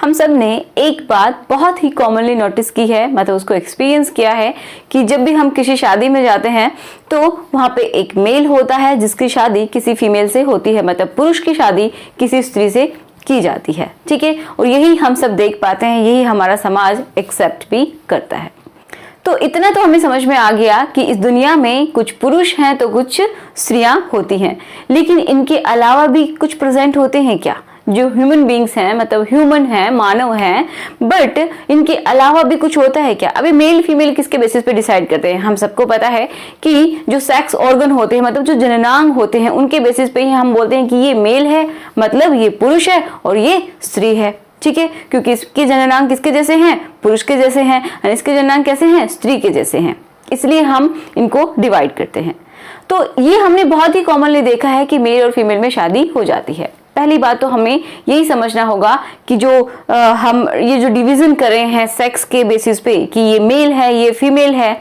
हम सब ने एक बात बहुत ही कॉमनली नोटिस की है, मतलब उसको एक्सपीरियंस किया है कि जब भी हम किसी शादी में जाते हैं तो वहां पे एक मेल होता है जिसकी शादी किसी फीमेल से होती है, मतलब पुरुष की शादी किसी स्त्री से की जाती है। ठीक है, और यही हम सब देख पाते हैं, यही हमारा समाज एक्सेप्ट भी करता है। तो इतना तो हमें समझ में आ गया कि इस दुनिया में कुछ पुरुष हैं तो कुछ स्त्रियां होती हैं, लेकिन इनके अलावा भी कुछ प्रेजेंट होते हैं क्या, जो ह्यूमन बींग्स हैं, मतलब ह्यूमन हैं, मानव हैं, बट इनके अलावा भी कुछ होता है क्या। अभी मेल फीमेल किसके बेसिस पे डिसाइड करते हैं? हम सबको पता है कि जो सेक्स ऑर्गन होते हैं, मतलब जो जननांग होते हैं, उनके बेसिस पे ही हम बोलते हैं कि ये मेल है, मतलब ये पुरुष है, और ये स्त्री है। ठीक है, क्योंकि इसके जननांग किसके जैसे हैं? पुरुष के जैसे हैं, और इसके जननांग कैसे हैं? स्त्री के जैसे हैं, इसलिए हम इनको डिवाइड करते हैं। तो ये हमने बहुत ही कॉमनली देखा है कि मेल और फीमेल में शादी हो जाती है। पहली बात तो हमें यही समझना होगा कि जो हम ये जो डिवीजन कर रहे हैं सेक्स के बेसिस पे कि ये मेल है, ये फीमेल है,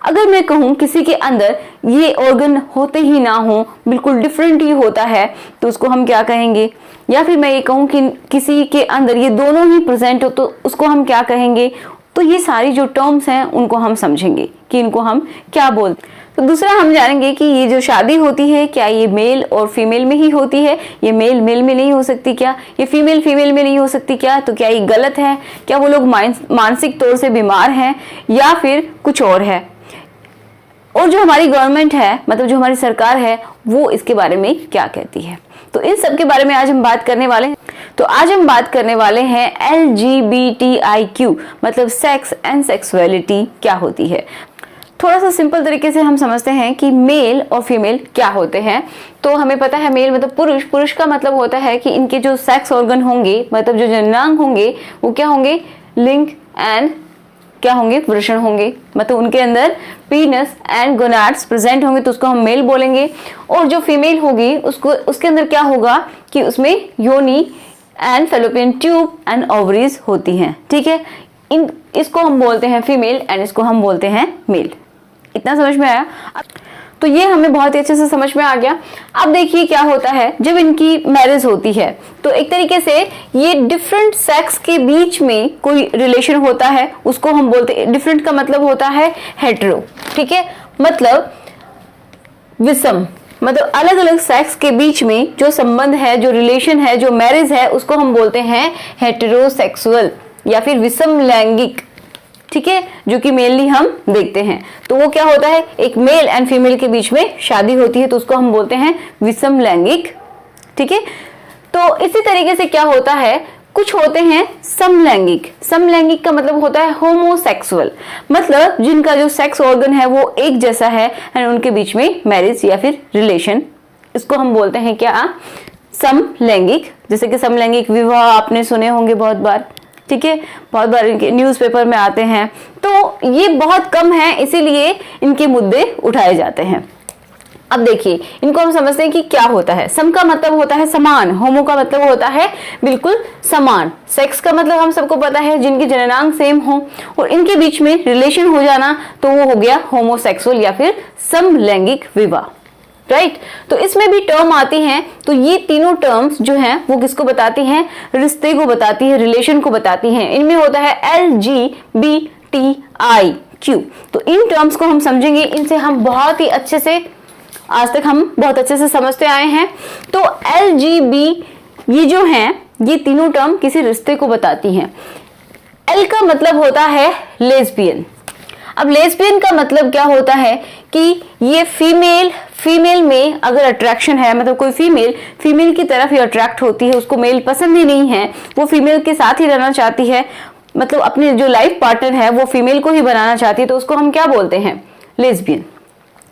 अगर मैं कहूँ किसी के अंदर ये ऑर्गन होते ही ना हो, बिल्कुल डिफरेंट ही होता है, तो उसको हम क्या कहेंगे? या फिर मैं ये कहूँ कि किसी के अंदर ये दोनों ही प्रेजेंट हो, तो उसको हम क्या कहेंगे? तो ये सारी जो टर्म्स हैं उनको हम समझेंगे कि इनको हम क्या बोलते हैं। तो दूसरा हम जानेंगे कि ये जो शादी होती है क्या ये मेल और फीमेल में ही होती है? ये मेल मेल में नहीं हो सकती क्या? ये फीमेल फीमेल में नहीं हो सकती क्या? तो क्या ये गलत है? क्या वो लोग मानसिक तौर से बीमार हैं या फिर कुछ और है? और जो हमारी गवर्नमेंट है, मतलब जो हमारी सरकार है, वो इसके बारे में क्या कहती है? तो इन सब के बारे में आज हम बात करने वाले हैं। तो आज हम बात करने वाले हैं LGBTIQ, मतलब सेक्स एंड सेक्सुअलिटी क्या होती है। थोड़ा सा सिंपल तरीके से हम समझते हैं कि मेल और फीमेल क्या होते हैं। तो हमें पता है मेल मतलब पुरुष, पुरुष का मतलब होता है कि इनके जो सेक्स ऑर्गन होंगे, मतलब जो जननांग होंगे, वो क्या होंगे? लिंग एंड क्या होंगे? वृषण होंगे, मतलब उनके अंदर पीनस एंड गोनाड्स प्रेजेंट होंगे, तो उसको हम मेल बोलेंगे। और जो फीमेल होगी उसको उसके अंदर क्या होगा कि उसमें योनि and fallopian tube and ovaries होती हैं। ठीक है, इसको हम बोलते हैं फीमेल एंड इसको हम बोलते हैं मेल। इतना समझ में आया? तो ये हमें बहुत ही अच्छे से समझ में आ गया। अब देखिए क्या होता है जब इनकी मैरिज होती है, तो एक तरीके से ये डिफरेंट सेक्स के बीच में कोई रिलेशन होता है, उसको हम बोलते हैं, डिफरेंट का मतलब होता है हेटेरो। ठीक है, मतलब विषम, मतलब अलग अलग सेक्स के बीच में जो संबंध है, जो रिलेशन है, जो मैरिज है, उसको हम बोलते हैं हेटेरोसेक्सुअल या फिर विषम लैंगिक। ठीक है, जो कि मेनली हम देखते हैं। तो वो क्या होता है? एक मेल एंड फीमेल के बीच में शादी होती है, तो उसको हम बोलते हैं विषम लैंगिक। ठीक है, तो इसी तरीके से क्या होता है, कुछ होते हैं समलैंगिक। समलैंगिक का मतलब होता है होमोसेक्सुअल, मतलब जिनका जो सेक्स ऑर्गन है वो एक जैसा है एंड उनके बीच में मैरिज या फिर रिलेशन, इसको हम बोलते हैं क्या? समलैंगिक। जैसे कि समलैंगिक विवाह आपने सुने होंगे बहुत बार। ठीक है, बहुत बार इनके न्यूज़पेपर में आते हैं, तो ये बहुत कम है, इसीलिए इनके मुद्दे उठाए जाते हैं। अब देखिए इनको हम समझते हैं कि क्या होता है। सम का मतलब होता है समान, होमो का मतलब होता है बिल्कुल समान, सेक्स का मतलब हम सबको पता है जिनकी जननांग सेम हो, और इनके बीच में रिलेशन हो जाना, तो वो हो गया होमोसेक्सुअल या फिर समलैंगिक विवाह। राइट, तो इसमें भी टर्म आती हैं, तो ये तीनों टर्म्स जो हैं वो किसको बताती हैं? रिश्ते को बताती है, रिलेशन को बताती हैं। इनमें होता है LGBTIQ। तो इन टर्म्स को हम समझेंगे, इनसे हम बहुत ही अच्छे से, आज तक हम बहुत अच्छे से समझते आए हैं। तो LGB ये जो हैं, ये तीनों टर्म किसी रिश्ते को बताती हैं। L का मतलब होता है लेस्बियन। अब लेस्बियन का मतलब क्या होता है कि ये फीमेल में अगर अट्रैक्शन है, मतलब कोई फीमेल की तरफ ही अट्रैक्ट होती है, उसको मेल पसंद ही नहीं है, वो फीमेल के साथ ही रहना चाहती है, मतलब अपने जो लाइफ पार्टनर है वो फीमेल को ही बनाना चाहती है, तो उसको हम क्या बोलते हैं? लेस्बियन।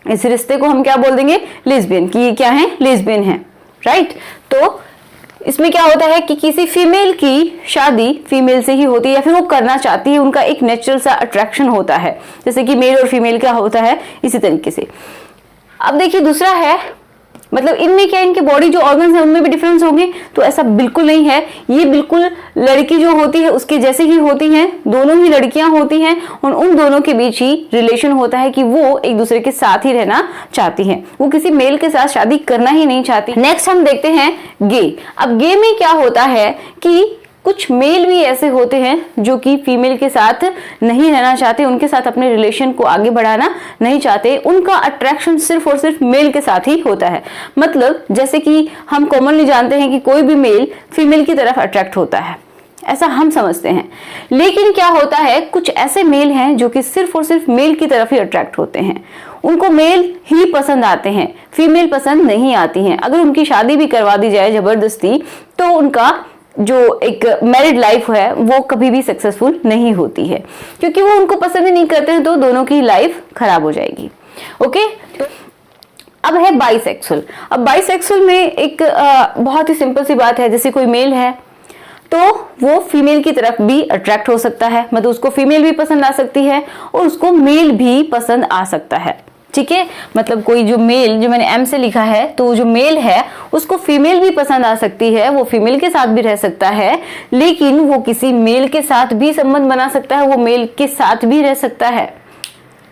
इस रिश्ते को हम क्या बोल देंगे? लेस्बियन, कि ये क्या है? लेस्बियन है। राइट, तो इसमें क्या होता है कि किसी फीमेल की शादी फीमेल से ही होती है या फिर वो करना चाहती है, उनका एक नेचुरल सा अट्रैक्शन होता है, जैसे कि मेल और फीमेल का होता है, इसी तरीके से। अब देखिए दूसरा है, मतलब इनमें क्या, इनके बॉडी जो ऑर्गन्स हैं उनमें भी डिफरेंस होंगे, तो ऐसा बिल्कुल नहीं है। ये बिल्कुल लड़की जो होती है उसके जैसे ही होती हैं, दोनों ही लड़कियां होती हैं, और उन दोनों के बीच ही रिलेशन होता है कि वो एक दूसरे के साथ ही रहना चाहती हैं, वो किसी मेल के साथ शादी करना ही नहीं चाहती। नेक्स्ट हम देखते हैं गे। अब गे में क्या होता है कि कुछ मेल भी ऐसे होते हैं जो कि फीमेल के साथ नहीं रहना चाहते, उनके साथ अपने रिलेशन को आगे बढ़ाना नहीं चाहते, उनका अट्रैक्शन सिर्फ और सिर्फ मेल के साथ ही होता है। मतलब जैसे कि हम कॉमनली जानते हैं कि कोई भी मेल फीमेल की तरफ अट्रैक्ट होता है, ऐसा हम समझते हैं। लेकिन क्या होता है, कुछ ऐसे मेल हैं जो कि सिर्फ और सिर्फ मेल की तरफ ही अट्रैक्ट होते हैं, उनको मेल ही पसंद आते हैं, फीमेल पसंद नहीं आती हैं। अगर उनकी शादी भी करवा दी जाए जबरदस्ती तो उनका जो एक मैरिड लाइफ है वो कभी भी सक्सेसफुल नहीं होती है, क्योंकि वो उनको पसंद ही नहीं करते हैं, तो दोनों की लाइफ खराब हो जाएगी। ओके, अब है बाइसेक्सुअल। अब बाइसेक्सुअल में एक बहुत ही सिंपल सी बात है, जैसे कोई मेल है तो वो फीमेल की तरफ भी अट्रैक्ट हो सकता है, मतलब उसको फीमेल भी पसंद आ सकती है और उसको मेल भी पसंद आ सकता है। ठीक है, मतलब कोई जो मेल, जो मैंने एम से लिखा है, तो जो मेल है उसको फीमेल भी पसंद आ सकती है, वो फीमेल के साथ भी रह सकता है, लेकिन वो किसी मेल के साथ भी संबंध बना सकता है, वो मेल के साथ भी रह सकता है।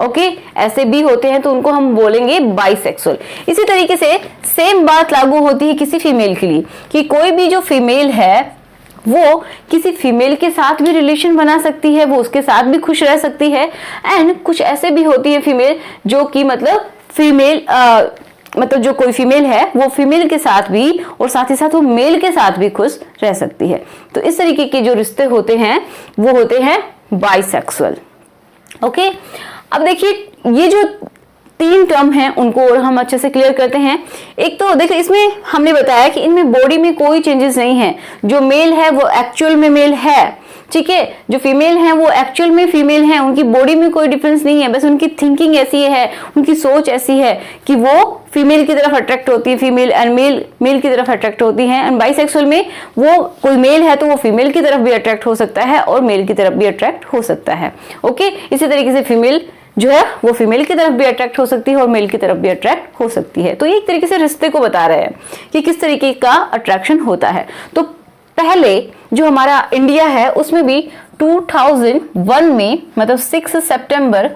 ओके, ऐसे भी होते हैं, तो उनको हम बोलेंगे बाइसेक्सुअल। इसी तरीके से सेम बात लागू होती है किसी फीमेल के लिए, कि कोई भी जो फीमेल है वो किसी फीमेल के साथ भी रिलेशन बना सकती है, वो उसके साथ भी खुश रह सकती है। एंड कुछ ऐसे भी होती है फीमेल जो कि मतलब फीमेल मतलब जो कोई फीमेल है वो फीमेल के साथ भी और साथ ही साथ वो मेल के साथ भी खुश रह सकती है। तो इस तरीके के जो रिश्ते होते हैं वो होते हैं बाइसेक्सुअल। ओके, अब देखिए ये जो 3 टर्म हैं उनको और हम अच्छे से क्लियर करते हैं। एक तो देखो, इसमें हमने बताया कि इनमें बॉडी में कोई चेंजेस नहीं है, जो मेल है वो एक्चुअल में मेल है, ठीक है, जो फीमेल है वो एक्चुअल में फीमेल है, उनकी बॉडी में कोई डिफरेंस नहीं है, बस उनकी थिंकिंग ऐसी है, उनकी सोच ऐसी है कि वो फीमेल की तरफ अट्रैक्ट होती है, फीमेल एंड मेल की तरफ अट्रैक्ट होती है। एंड बाइसेक्सुअल में वो कोई मेल है तो वो फीमेल की तरफ भी अट्रैक्ट हो सकता है और मेल की तरफ भी अट्रैक्ट हो सकता है। ओके, इसी तरीके से फीमेल जो है वो फीमेल की तरफ भी अट्रैक्ट हो सकती है और मेल की तरफ भी अट्रैक्ट हो सकती है। तो ये एक तरीके से रिश्ते को बता रहे हैं कि किस तरीके का अट्रैक्शन होता है। तो पहले जो हमारा इंडिया है उसमें भी 2001 में, मतलब 6 सितंबर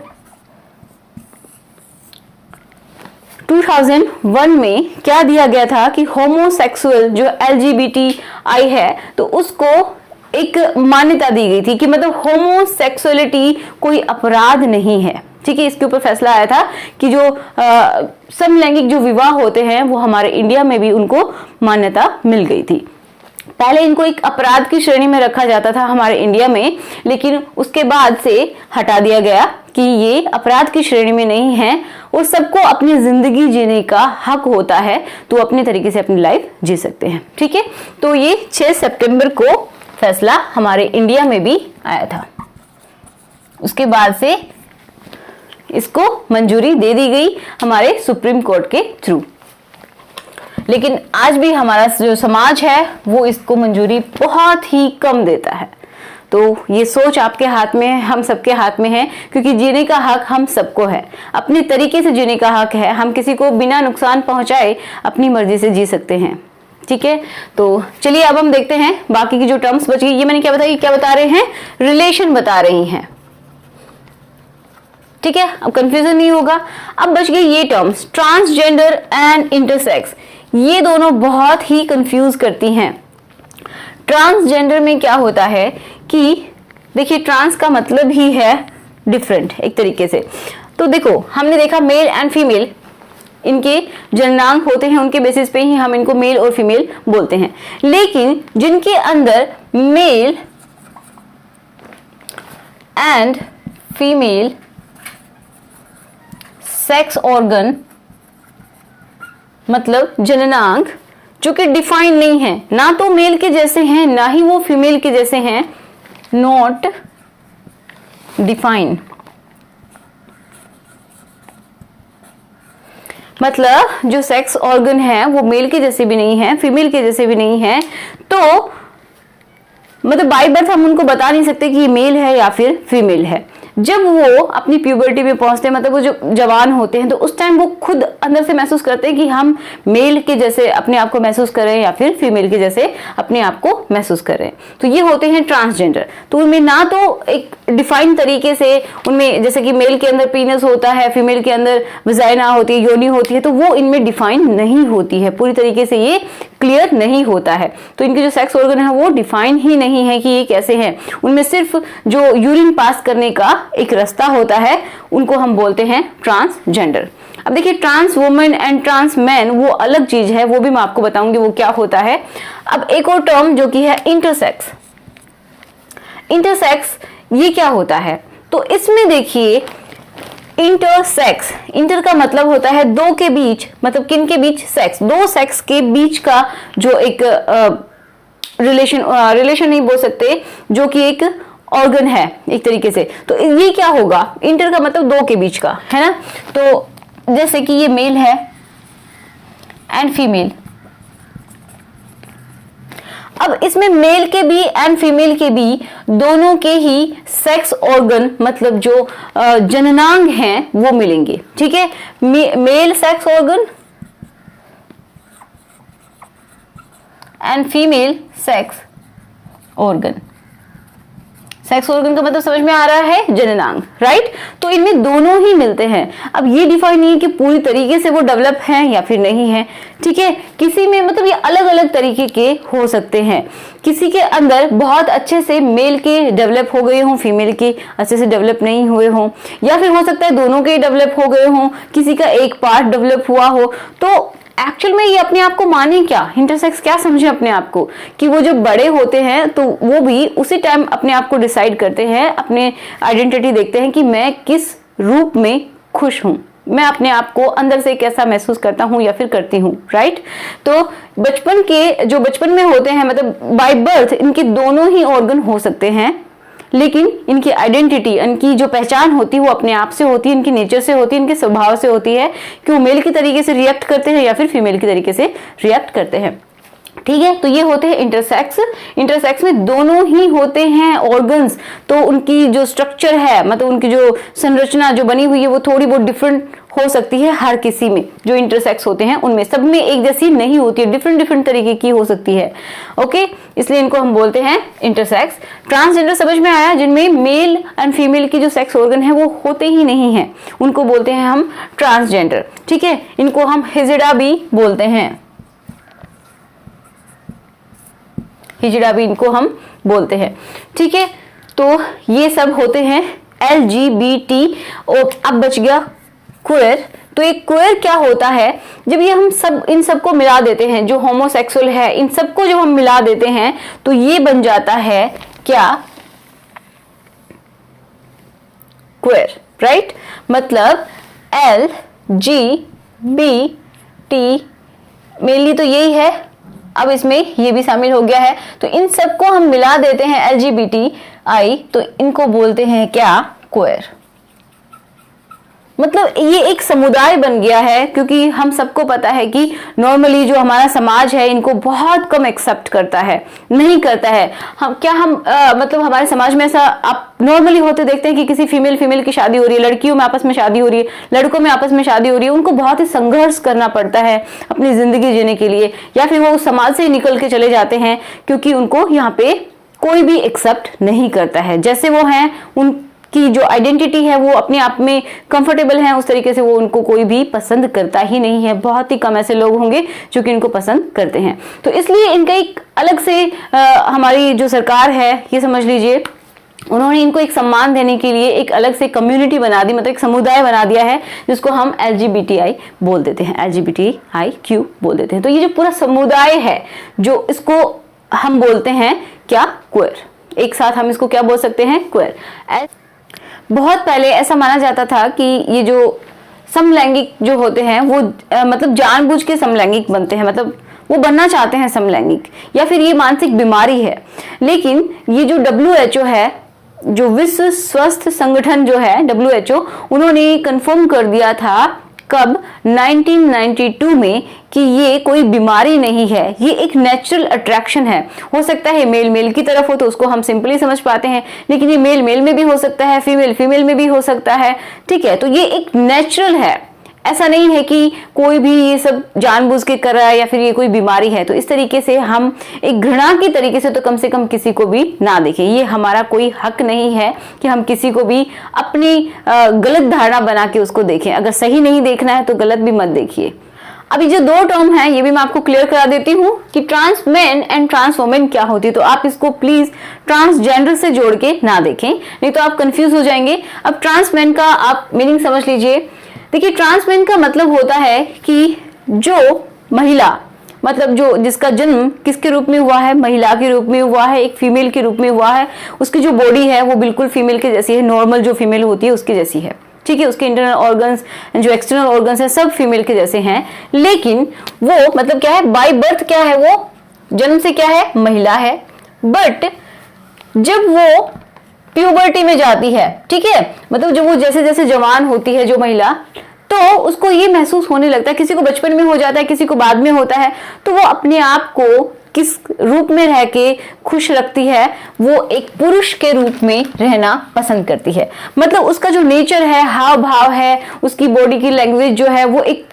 2001 में क्या दिया गया था कि होमोसेक्सुअल जो LGBTI है तो उसको एक मान्यता दी गई थी कि मतलब होमोसेक्सुअलिटी कोई अपराध नहीं है। ठीक है, इसके ऊपर फैसला आया था कि जो समलैंगिक जो विवाह होते हैं वो हमारे इंडिया में भी उनको मान्यता मिल गई थी। पहले इनको एक अपराध की श्रेणी में रखा जाता था हमारे इंडिया में, लेकिन उसके बाद से हटा दिया गया कि ये अपराध की श्रेणी में नहीं है और सबको अपनी जिंदगी जीने का हक होता है, तो अपने तरीके से अपनी लाइफ जी सकते हैं। ठीक है, तो ये 6 सितंबर को फैसला हमारे इंडिया में भी आया था। उसके बाद से इसको मंजूरी दे दी गई हमारे सुप्रीम कोर्ट के थ्रू, लेकिन आज भी हमारा जो समाज है वो इसको मंजूरी बहुत ही कम देता है। तो ये सोच आपके हाथ में है, हम सबके हाथ में है, क्योंकि जीने का हक हम सबको है, अपने तरीके से जीने का हक है। हम किसी को बिना नुकसान पहुंचाए अपनी मर्जी से जी सकते हैं। ठीक है, तो चलिए अब हम देखते हैं बाकी की जो टर्म्स बच गई। ये मैंने क्या बताया, क्या बता रहे हैं, रिलेशन बता रही हैं। ठीक है, अब कंफ्यूजन नहीं होगा। अब बच गई ये टर्म्स, ट्रांसजेंडर एंड इंटरसेक्स। ये दोनों बहुत ही कंफ्यूज करती हैं। ट्रांसजेंडर में क्या होता है कि देखिए, ट्रांस का मतलब ही है डिफरेंट एक तरीके से। तो देखो, हमने देखा मेल एंड फीमेल, इनके जननांग होते हैं, उनके बेसिस पे ही हम इनको मेल और फीमेल बोलते हैं। लेकिन जिनके अंदर male and female sex organ, मतलब जननांग, जो कि डिफाइन नहीं है, ना तो मेल के जैसे हैं ना ही वो फीमेल के जैसे हैं, नॉट डिफाइन, मतलब जो सेक्स ऑर्गन है वो मेल के जैसे भी नहीं है, फीमेल के जैसे भी नहीं है, तो मतलब बाय बर्थ हम उनको बता नहीं सकते कि ये मेल है या फिर फीमेल है। जब वो अपनी प्यूबर्टी में पहुंचते हैं, मतलब वो जो जवान होते हैं, तो उस टाइम वो खुद अंदर से महसूस करते हैं कि हम मेल के जैसे अपने आप को महसूस करें या फिर फीमेल के जैसे अपने आप को महसूस करें। तो ये होते हैं ट्रांसजेंडर। तो उनमें ना तो एक डिफाइंड तरीके से उनमें, जैसे कि मेल के अंदर पीनस होता है, फीमेल के अंदर वजाइना होती है, योनि होती है, तो वो इनमें डिफाइंड नहीं होती है, पूरी तरीके से ये क्लियर नहीं होता है। तो इनके जो सेक्स ऑर्गन है वो डिफाइन ही नहीं है कि ये कैसे हैं। उनमें सिर्फ जो यूरिन पास करने का एक रास्ता होता है, उनको हम बोलते हैं ट्रांसजेंडर। अब देखिए, trans women and trans man वो अलग चीज है, वो भी मैं आपको बताऊंगी वो क्या होता है। अब एक और टर्म जो कि है इंटरसेक्स। इंटरसेक्स ये क्या होता है? तो इसमें देखिए, इंटरसेक्स, इंटर का मतलब होता है दो के बीच, मतलब किन के बीच? सेक्स, दो सेक्स के बीच का जो एक रिलेशन नहीं बोल सकते, जो कि एक ऑर्गन है एक तरीके से। तो ये क्या होगा? इंटर का मतलब दो के बीच का, है ना। तो जैसे कि ये मेल है एंड फीमेल। अब इसमें मेल के भी एंड फीमेल के भी दोनों के ही सेक्स ऑर्गन, मतलब जो जननांग हैं वो मिलेंगे, ठीक है। Male sex organ and female sex organ. Sex organ का मतलब समझ में आ रहा है? जननांग, राइट। तो इनमें दोनों ही मिलते हैं। अब ये डिफाइन नहीं है कि पूरी तरीके से वो डेवलप हैं या फिर नहीं है, ठीक है। किसी में मतलब ये अलग अलग तरीके के हो सकते हैं। किसी के अंदर बहुत अच्छे से मेल के डेवलप हो गए हों, फीमेल के अच्छे से डेवलप नहीं हुए हों, या फिर हो सकता है दोनों के डेवलप हो गए हों, किसी का एक पार्ट डेवलप हुआ हो। तो एक्चुअल में ये अपने आप को माने क्या, इंटरसेक्स क्या समझे अपने आप को, कि वो जब बड़े होते हैं तो वो भी उसी टाइम अपने आप को डिसाइड करते हैं, अपने आइडेंटिटी देखते हैं कि मैं किस रूप में खुश हूं, मैं अपने आप को अंदर से कैसा महसूस करता हूं या फिर करती हूं, राइट। तो बचपन के जो बचपन में होते हैं, मतलब बाय बर्थ इनके दोनों ही ऑर्गन हो सकते हैं, लेकिन इनकी आइडेंटिटी, इनकी जो पहचान होती है वो अपने आप से होती है, इनकी नेचर से होती है, इनके स्वभाव से होती है कि वो मेल की तरीके से रिएक्ट करते हैं या फिर फीमेल की तरीके से रिएक्ट करते हैं, ठीक है। तो ये होते हैं इंटरसेक्स। इंटरसेक्स में दोनों ही होते हैं ऑर्गन्स। तो उनकी जो स्ट्रक्चर है, मतलब उनकी जो संरचना जो बनी हुई है वो थोड़ी बहुत डिफरेंट हो सकती है हर किसी में। जो इंटरसेक्स होते हैं उनमें सब में एक जैसी नहीं होती है, डिफरेंट डिफरेंट तरीके की हो सकती है, ओके। इसलिए इनको हम बोलते हैं इंटरसेक्स। ट्रांसजेंडर समझ में आया, जिनमें मेल एंड फीमेल की जो सेक्स ऑर्गन है वो होते ही नहीं है, उनको बोलते हैं हम ट्रांसजेंडर, ठीक है। इनको हम हिजड़ा भी बोलते हैं, हिजड़ा भी इनको हम बोलते हैं, ठीक है। तो ये सब होते हैं LGBT। और अब बच गया क्वेयर। तो एक क्वेयर क्या होता है? जब ये हम सब इन सबको मिला देते हैं, जो होमोसेक्सुअल है इन सबको जब हम मिला देते हैं तो ये बन जाता है क्या? Queer, right. मतलब LGBT मेनली तो यही है, अब इसमें ये भी शामिल हो गया है। तो इन सबको हम मिला देते हैं LGBTI, तो इनको बोलते हैं क्या? क्वेयर। मतलब ये एक समुदाय बन गया है, क्योंकि हम सबको पता है कि नॉर्मली जो हमारा समाज है इनको बहुत कम एक्सेप्ट करता है, नहीं करता है। हम मतलब हमारे समाज में ऐसा आप नॉर्मली होते देखते हैं कि किसी फीमेल की शादी हो रही है, लड़कियों में आपस में शादी हो रही है, लड़कों में आपस में शादी हो रही है, उनको बहुत ही संघर्ष करना पड़ता है अपनी जिंदगी जीने के लिए, या फिर वो समाज से निकल के चले जाते हैं क्योंकि उनको यहाँ पे कोई भी एक्सेप्ट नहीं करता है। जैसे वो हैं, उनकी जो आइडेंटिटी है वो अपने आप में कंफर्टेबल है, उस तरीके से वो उनको कोई भी पसंद करता ही नहीं है। बहुत ही कम ऐसे लोग होंगे जो कि इनको पसंद करते हैं। तो इसलिए इनका एक अलग से हमारी जो सरकार है, ये समझ लीजिए, उन्होंने इनको एक सम्मान देने के लिए एक अलग से कम्युनिटी बना दी, मतलब एक समुदाय बना दिया है, जिसको हम LGBTI बोल देते हैं, LGBTIQ बोल देते हैं। तो ये जो पूरा समुदाय है, जो इसको हम बोलते हैं क्या? क्वेयर। एक साथ हम इसको क्या बोल सकते हैं? क्वेयर। बहुत पहले ऐसा माना जाता था कि ये जो समलैंगिक जो होते हैं वो मतलब जानबूझ के समलैंगिक बनते हैं, मतलब वो बनना चाहते हैं समलैंगिक, या फिर ये मानसिक बीमारी है। लेकिन ये जो WHO है, जो विश्व स्वास्थ्य संगठन जो है WHO, उन्होंने कंफर्म कर दिया था कब? 1992 में, कि ये कोई बीमारी नहीं है, ये एक नेचुरल अट्रैक्शन है। हो सकता है मेल मेल की तरफ हो तो उसको हम सिंपली समझ पाते हैं, लेकिन ये मेल मेल में भी हो सकता है, फीमेल फीमेल में भी हो सकता है, ठीक है। तो ये एक नेचुरल है, ऐसा नहीं है कि कोई भी ये सब जानबूझ के कर रहा है या फिर ये कोई बीमारी है। तो इस तरीके से हम एक घृणा की तरीके से तो कम से कम किसी को भी ना देखें। ये हमारा कोई हक नहीं है कि हम किसी को भी अपनी गलत धारणा बना के उसको देखें। अगर सही नहीं देखना है तो गलत भी मत देखिए। अभी जो दो टर्म है ये भी मैं आपको क्लियर करा देती हूँ कि trans man and trans women क्या होती है। तो आप इसको प्लीज ट्रांसजेंडर से जोड़ के ना देखें, नहीं तो आप कंफ्यूज हो जाएंगे। अब ट्रांस मैन का आप मीनिंग समझ लीजिए। देखिए, ट्रांस मैन का मतलब होता है कि जो महिला, मतलब जो जिसका जन्म किसके रूप में हुआ है? महिला के रूप में हुआ है, एक फीमेल के रूप में हुआ है। उसकी जो बॉडी है वो बिल्कुल फीमेल के जैसी है, नॉर्मल जो फीमेल होती है उसकी जैसी है, ठीक है। उसके इंटरनल ऑर्गन्स, जो एक्सटर्नल ऑर्गन्स है, सब फीमेल के जैसे हैं। लेकिन वो मतलब क्या है? बाय बर्थ क्या है? वो जन्म से क्या है? महिला है। बट जब वो प्यूबर्टी में जाती है, ठीक है, मतलब जब वो जैसे जैसे जवान होती है जो महिला, तो उसको ये महसूस होने लगता है, किसी को बचपन में हो जाता है, किसी को बाद में होता है, तो वो अपने आप को किस रूप में रह के खुश रखती है? वो एक पुरुष के रूप में रहना पसंद करती है। मतलब उसका जो नेचर है, हाव भाव है, उसकी बॉडी की लैंग्वेज जो है, वो एक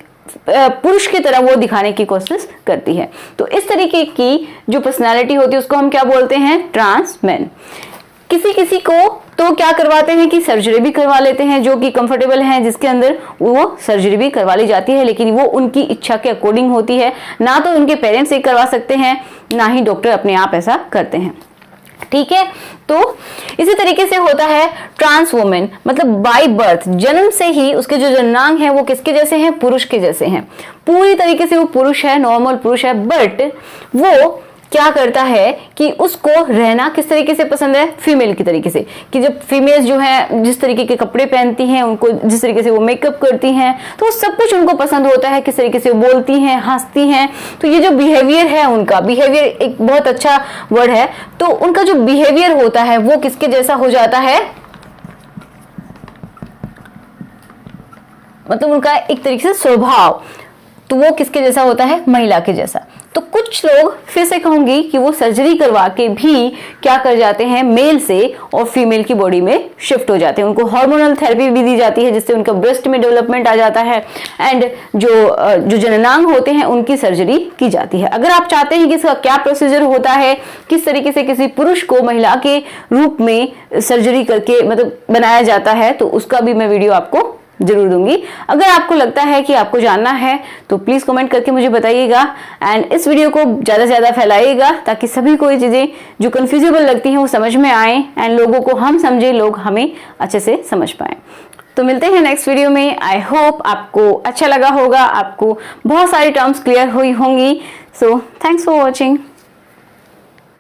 पुरुष की तरह वो दिखाने की कोशिश करती है। तो इस तरीके की जो पर्सनालिटी होती है उसको हम क्या बोलते हैं? Trans man. किसी किसी को तो क्या करवाते हैं कि सर्जरी भी करवा लेते हैं, जो कि कंफर्टेबल है, जिसके अंदर वो सर्जरी भी करवा ली जाती है, लेकिन वो उनकी इच्छा के अकॉर्डिंग होती है। ना तो उनके पेरेंट्स ये करवा सकते हैं, ना ही डॉक्टर अपने आप ऐसा करते हैं, ठीक है। तो इसी तरीके से होता है ट्रांस वुमेन, मतलब बाय बर्थ, जन्म से ही उसके जो जननांग है वो किसके जैसे हैं? पुरुष के जैसे हैं। पूरी तरीके से वो पुरुष है, नॉर्मल पुरुष है। बट वो क्या करता है कि उसको रहना किस तरीके से पसंद है? फीमेल की तरीके से। कि जब फीमेल्स जो है जिस तरीके के कपड़े पहनती हैं, उनको जिस तरीके से वो मेकअप करती हैं, तो सब कुछ उनको पसंद होता है। किस तरीके से वो बोलती हैं, हंसती हैं, तो ये जो बिहेवियर है उनका, बिहेवियर एक बहुत अच्छा वर्ड है, तो उनका जो बिहेवियर होता है वो किसके जैसा हो जाता है? मतलब उनका एक तरीके से स्वभाव, तो वो किसके जैसा होता है? महिला के जैसा। तो कुछ लोग फिर से कहूंगी कि वो सर्जरी करवा के भी क्या कर जाते हैं? मेल से और फीमेल की बॉडी में शिफ्ट हो जाते हैं। उनको हार्मोनल थेरेपी भी दी जाती है, जिससे उनका ब्रेस्ट में डेवलपमेंट आ जाता है, एंड जो जननांग होते हैं उनकी सर्जरी की जाती है। अगर आप चाहते हैं कि इसका क्या प्रोसीजर होता है, किस तरीके से किसी पुरुष को महिला के रूप में सर्जरी करके मतलब बनाया जाता है, तो उसका भी मैं वीडियो आपको जरूर दूंगी। अगर आपको लगता है कि आपको जानना है तो प्लीज कमेंट करके मुझे बताइएगा, एंड इस वीडियो को ज्यादा से ज्यादा फैलाइएगा, ताकि सभी को ये चीजें जो कंफ्यूजेबल लगती हैं वो समझ में आए, एंड लोगों को हम समझे, लोग हमें अच्छे से समझ पाए। तो मिलते हैं नेक्स्ट वीडियो में। आई होप आपको अच्छा लगा होगा, आपको बहुत सारी टर्म्स क्लियर हुई होंगी। So thanks for watching.